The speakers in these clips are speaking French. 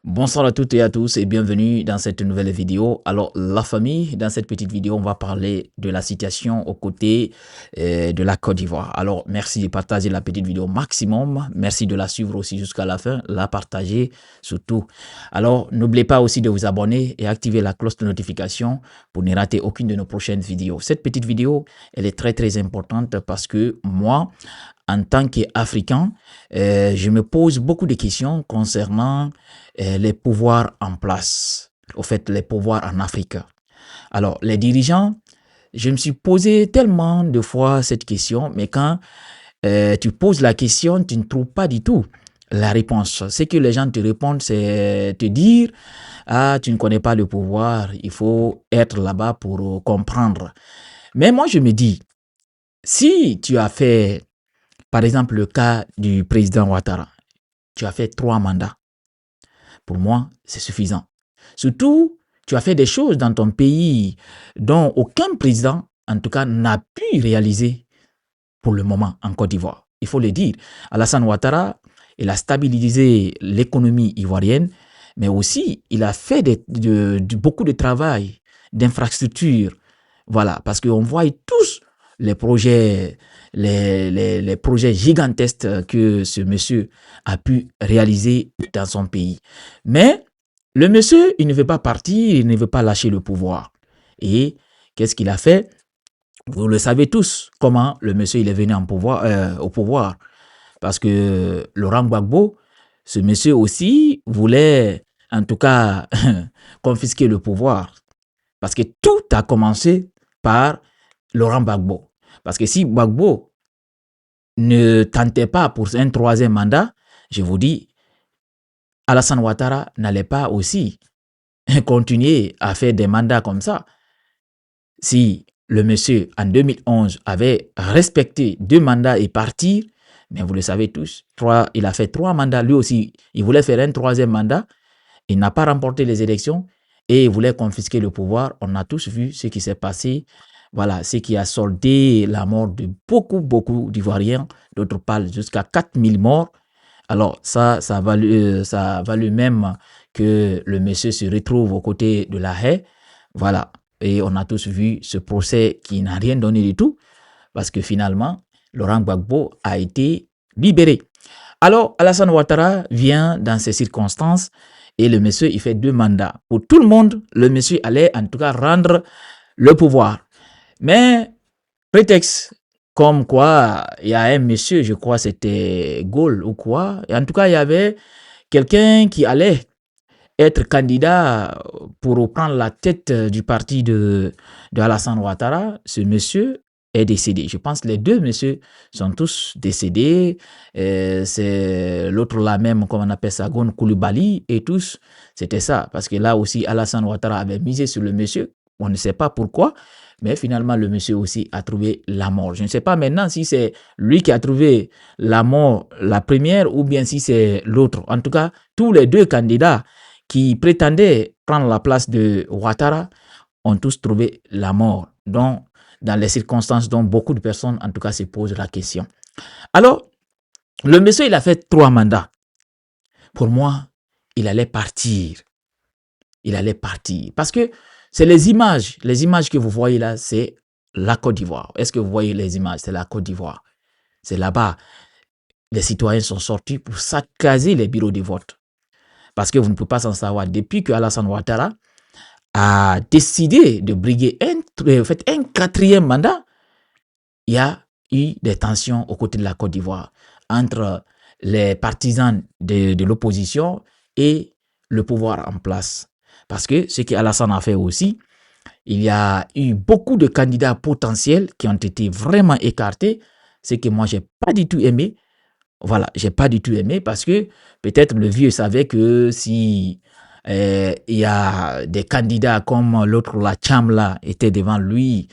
Bonsoir à toutes et à tous et bienvenue dans cette nouvelle vidéo. Alors la famille, dans cette petite vidéo, on va parler de la situation aux côtés de la Côte d'Ivoire. Alors merci de partager la petite vidéo maximum. Merci de la suivre aussi jusqu'à la fin, la partager surtout. Alors n'oubliez pas aussi de vous abonner et activer la cloche de notification pour ne rater aucune de nos prochaines vidéos. Cette petite vidéo, elle est très importante parce que moi, en tant qu'Africain, je me pose beaucoup de questions concernant les pouvoirs en place, au fait, les pouvoirs en Afrique. Alors, les dirigeants, je me suis posé tellement de fois cette question, mais quand tu poses la question, tu ne trouves pas du tout la réponse. Ce que les gens te répondent, c'est te dire, ah, tu ne connais pas le pouvoir, il faut être là-bas pour comprendre. Mais moi, je me dis, si tu as fait, par exemple, le cas du président Ouattara, tu as fait 3 mandats. Pour moi, c'est suffisant. Surtout, tu as fait des choses dans ton pays dont aucun président, en tout cas, n'a pu réaliser pour le moment en Côte d'Ivoire. Il faut le dire. Alassane Ouattara, il a stabilisé l'économie ivoirienne, mais aussi, il a fait beaucoup de travail, d'infrastructures. Voilà, parce qu'on voit tous les projets, les projets gigantesques que ce monsieur a pu réaliser dans son pays. Mais le monsieur, il ne veut pas partir, il ne veut pas lâcher le pouvoir. Et qu'est-ce qu'il a fait? Vous le savez tous, comment le monsieur il est venu au pouvoir. Parce que Laurent Gbagbo, ce monsieur aussi voulait, en tout cas, confisquer le pouvoir. Parce que tout a commencé par Laurent Gbagbo. Parce que si Gbagbo ne tentait pas pour un 3e mandat, je vous dis, Alassane Ouattara n'allait pas aussi continuer à faire des mandats comme ça. Si le monsieur, en 2011, avait respecté 2 mandats et partir, mais vous le savez tous, il a fait 3 mandats. Lui aussi, il voulait faire un 3e mandat. Il n'a pas remporté les élections et il voulait confisquer le pouvoir. On a tous vu ce qui s'est passé. Voilà, ce qui a soldé la mort de beaucoup d'Ivoiriens. D'autres parlent jusqu'à 4000 morts. Alors, ça a valu même que le monsieur se retrouve aux côtés de la haie. Voilà. Et on a tous vu ce procès qui n'a rien donné du tout. Parce que finalement, Laurent Gbagbo a été libéré. Alors, Alassane Ouattara vient dans ces circonstances et le monsieur, il fait 2 mandats. Pour tout le monde, le monsieur allait en tout cas rendre le pouvoir. Mais, prétexte, comme quoi, il y a un monsieur, je crois c'était Gaulle ou quoi. Et en tout cas, il y avait quelqu'un qui allait être candidat pour reprendre la tête du parti de Alassane Ouattara. Ce monsieur est décédé. Je pense que les 2 messieurs sont tous décédés. C'est l'autre là même, comme on appelle ça, Gon Koulibaly et tous. C'était ça. Parce que là aussi, Alassane Ouattara avait misé sur le monsieur. On ne sait pas pourquoi. Mais finalement, le monsieur aussi a trouvé la mort. Je ne sais pas maintenant si c'est lui qui a trouvé la mort la première ou bien si c'est l'autre. En tout cas, tous les 2 candidats qui prétendaient prendre la place de Ouattara ont tous trouvé la mort. Donc, dans les circonstances dont beaucoup de personnes, en tout cas, se posent la question. Alors, le monsieur, il a fait 3 mandats. Pour moi, il allait partir. Il allait partir. Parce que c'est les images que vous voyez là, c'est la Côte d'Ivoire. Est-ce que vous voyez les images? C'est la Côte d'Ivoire. C'est là-bas. Les citoyens sont sortis pour saccager les bureaux de vote. Parce que vous ne pouvez pas s'en savoir. Depuis que Alassane Ouattara a décidé de briguer un 4e mandat, il y a eu des tensions aux côtés de la Côte d'Ivoire entre les partisans de l'opposition et le pouvoir en place. Parce que ce qu'Alassane a fait aussi, il y a eu beaucoup de candidats potentiels qui ont été vraiment écartés, ce que moi, je n'ai pas du tout aimé. Voilà, j'ai pas du tout aimé parce que peut-être le vieux savait que si il y a des candidats comme l'autre, la Cham là, était devant lui,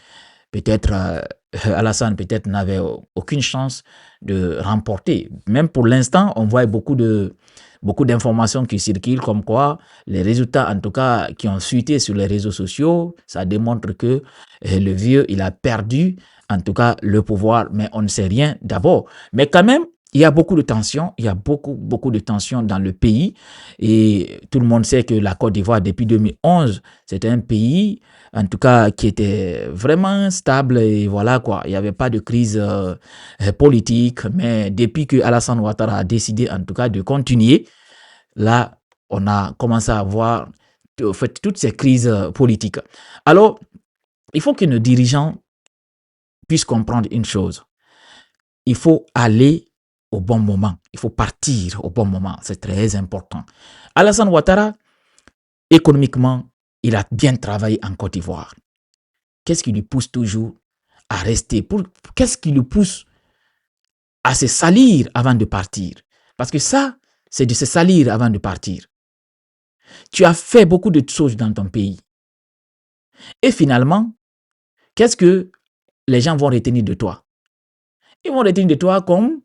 peut-être Alassane peut-être n'avait aucune chance de remporter. Même pour l'instant, on voit beaucoup d'informations qui circulent comme quoi les résultats, en tout cas, qui ont fuité sur les réseaux sociaux, ça démontre que le vieux, il a perdu, en tout cas, le pouvoir, mais on ne sait rien d'abord. Mais quand même, Il y a beaucoup de tensions, il y a beaucoup de tensions dans le pays et tout le monde sait que la Côte d'Ivoire, depuis 2011, c'était un pays, en tout cas, qui était vraiment stable et voilà quoi. Il n'y avait pas de crise politique, mais depuis que Alassane Ouattara a décidé, en tout cas, de continuer, là, on a commencé à voir en fait, toutes ces crises politiques. Alors, il faut que nos dirigeants puissent comprendre une chose. Il faut aller au bon moment. Il faut partir au bon moment. C'est très important. Alassane Ouattara, économiquement, il a bien travaillé en Côte d'Ivoire. Qu'est-ce qui lui pousse toujours à rester? Qu'est-ce qui lui pousse à se salir avant de partir? Parce que ça, c'est de se salir avant de partir. Tu as fait beaucoup de choses dans ton pays. Et finalement, qu'est-ce que les gens vont retenir de toi? Ils vont retenir de toi comme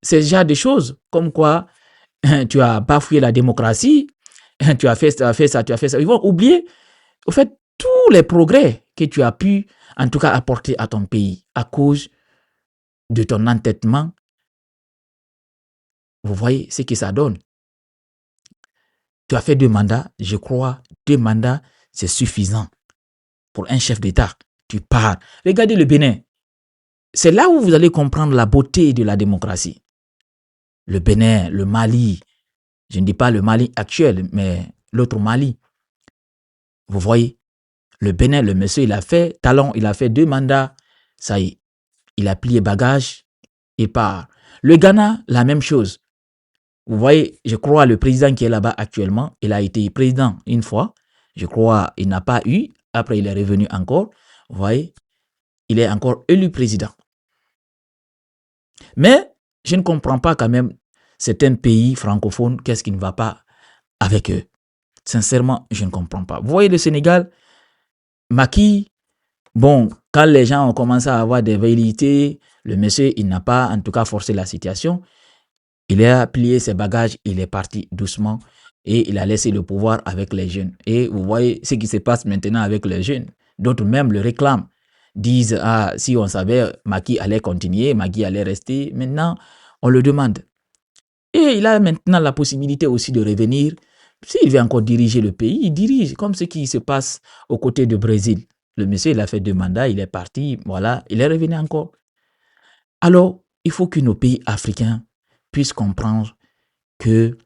ce genre de choses, comme quoi tu as bafoué la démocratie, tu as fait ça, tu as fait ça. Ils vont oublier, au fait, tous les progrès que tu as pu, en tout cas, apporter à ton pays à cause de ton entêtement. Vous voyez ce que ça donne. Tu as fait 2 mandats, je crois, 2 mandats, c'est suffisant pour un chef d'État. Tu pars. Regardez le Bénin. C'est là où vous allez comprendre la beauté de la démocratie. Le Bénin, le Mali, je ne dis pas le Mali actuel, mais l'autre Mali. Vous voyez, le Bénin, le monsieur, il a fait talent, il a fait 2 mandats, ça y est, il a plié bagage, il part. Le Ghana, la même chose. Vous voyez, je crois le président qui est là-bas actuellement, il a été président une fois, je crois il n'a pas eu, après il est revenu encore, vous voyez, il est encore élu président. Mais je ne comprends pas quand même certains pays francophones, qu'est-ce qui ne va pas avec eux. Sincèrement, je ne comprends pas. Vous voyez le Sénégal, Macky, bon, quand les gens ont commencé à avoir des velléités, le monsieur, il n'a pas en tout cas forcé la situation. Il a plié ses bagages, il est parti doucement et il a laissé le pouvoir avec les jeunes. Et vous voyez ce qui se passe maintenant avec les jeunes. D'autres même le réclament, disent, ah, si on savait, Macky allait continuer, Macky allait rester. Maintenant, on le demande. Et il a maintenant la possibilité aussi de revenir. S'il veut encore diriger le pays, il dirige, comme ce qui se passe aux côtés du Brésil. Le monsieur, il a fait 2 mandats, il est parti, voilà, il est revenu encore. Alors, il faut que nos pays africains puissent comprendre que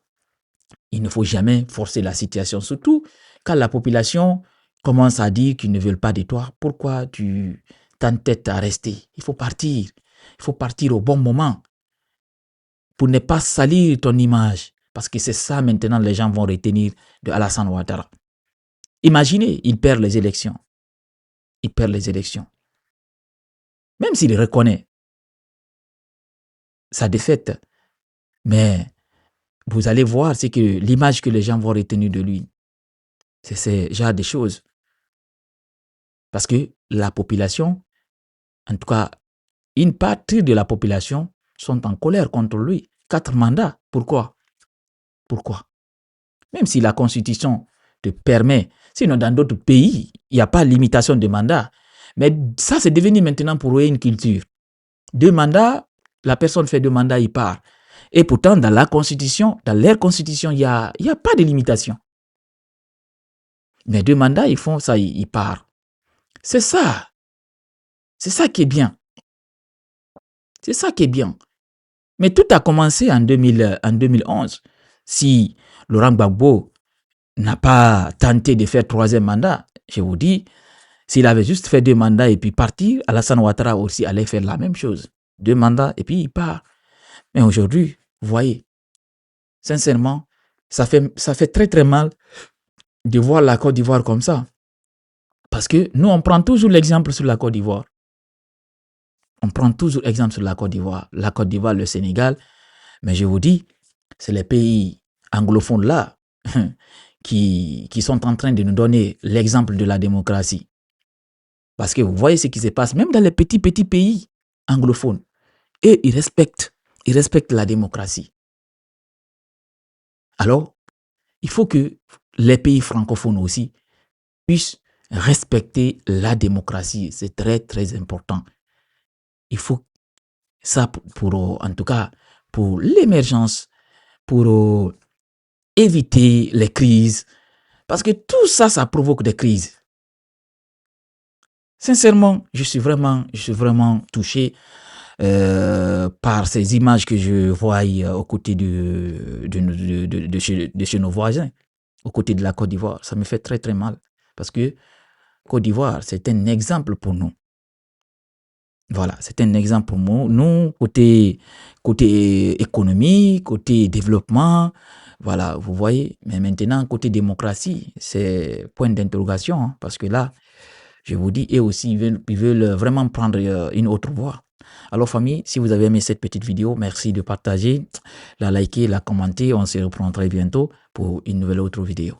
il ne faut jamais forcer la situation, surtout quand la population commence à dire qu'ils ne veulent pas de toi. Pourquoi tu t'entêtes à rester? Il faut partir. Il faut partir au bon moment pour ne pas salir ton image. Parce que c'est ça maintenant les gens vont retenir de Alassane Ouattara. Imaginez, il perd les élections. Il perd les élections. Même s'il reconnaît sa défaite, mais vous allez voir, c'est que l'image que les gens vont retenir de lui, c'est ce genre de choses. Parce que la population, en tout cas, une partie de la population sont en colère contre lui. 4 mandats. Pourquoi? Pourquoi? Même si la Constitution te permet, sinon dans d'autres pays, il n'y a pas de limitation de mandats. Mais ça, c'est devenu maintenant pour eux une culture. 2 mandats, la personne fait 2 mandats, il part. Et pourtant, dans la Constitution, dans leur Constitution, il n'y a pas de limitation. Mais 2 mandats, ils font ça, ils partent. C'est ça. C'est ça qui est bien. C'est ça qui est bien. Mais tout a commencé en 2011. Si Laurent Gbagbo n'a pas tenté de faire 3e mandat, je vous dis, s'il avait juste fait 2 mandats et puis partir, Alassane Ouattara aussi allait faire la même chose. 2 mandats et puis il part. Mais aujourd'hui, vous voyez, sincèrement, ça fait très très mal de voir la Côte d'Ivoire comme ça. Parce que nous, on prend toujours l'exemple sur la Côte d'Ivoire. On prend toujours exemple sur la Côte d'Ivoire. La Côte d'Ivoire, le Sénégal. Mais je vous dis, c'est les pays anglophones là qui sont en train de nous donner l'exemple de la démocratie. Parce que vous voyez ce qui se passe, même dans les petits pays anglophones. Et ils respectent la démocratie. Alors, il faut que les pays francophones aussi puissent respecter la démocratie. C'est très, très important. Il faut Ça pour en tout cas, pour l'émergence, pour éviter les crises. Parce que tout ça, ça provoque des crises. Sincèrement, je suis vraiment touché par ces images que je vois aux côtés de chez nos voisins, aux côtés de la Côte d'Ivoire. Ça me fait très très mal. Parce que Côte d'Ivoire, c'est un exemple pour nous. Voilà, c'est un exemple pour nous, côté économie, côté développement. Voilà, vous voyez. Mais maintenant, côté démocratie, c'est point d'interrogation. Hein, parce que là, je vous dis, eux aussi, ils veulent vraiment prendre une autre voie. Alors, famille, si vous avez aimé cette petite vidéo, merci de partager, la liker, la commenter. On se reprend très bientôt pour une nouvelle autre vidéo.